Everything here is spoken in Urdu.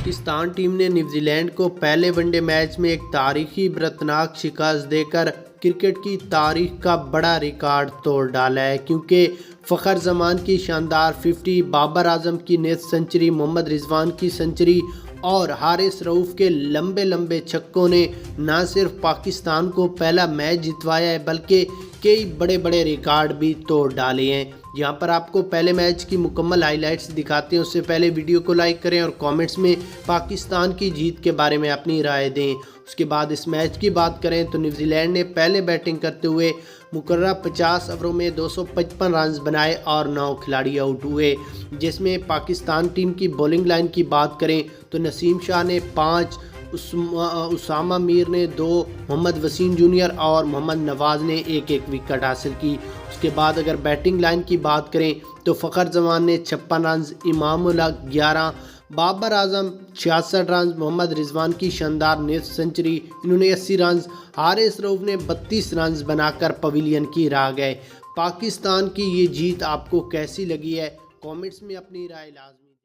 پاکستان ٹیم نے نیوزی لینڈ کو پہلے ون ڈے میچ میں ایک تاریخی عبرتناک شکست دے کر کرکٹ کی تاریخ کا بڑا ریکارڈ توڑ ڈالا ہے، کیونکہ فخر زمان کی شاندار 50، بابر اعظم کی نیز سنچری، محمد رضوان کی سنچری اور حارث رؤوف کے لمبے چھکوں نے نہ صرف پاکستان کو پہلا میچ جتوایا ہے بلکہ کئی بڑے ریکارڈ بھی توڑ ڈالے ہیں۔ یہاں پر آپ کو پہلے میچ کی مکمل ہائی لائٹس دکھاتے ہیں، اس سے پہلے ویڈیو کو لائک کریں اور کامنٹس میں پاکستان کی جیت کے بارے میں اپنی رائے دیں۔ اس کے بعد اس میچ کی بات کریں تو نیوزی لینڈ نے پہلے بیٹنگ کرتے ہوئے مقررہ 50 اووروں میں 255 رنز بنائے اور 9 کھلاڑی آؤٹ ہوئے، جس میں پاکستان ٹیم کی بولنگ لائن کی بات کریں تو نسیم شاہ نے 5، اسامہ میر نے 2، محمد وسیم جونیئر اور محمد نواز نے 1 وکٹ حاصل کی۔ اس کے بعد اگر بیٹنگ لائن کی بات کریں تو فخر زمان نے 56 رنز، امام الحق 11، بابر اعظم 66 رنز، محمد رضوان کی شاندار نیز سنچری، انہوں نے 80 رنز، حارث رؤوف نے 32 رنز بنا کر پویلین کی راہ گئے۔ پاکستان کی یہ جیت آپ کو کیسی لگی ہے؟ کامنٹس میں اپنی رائے لازمی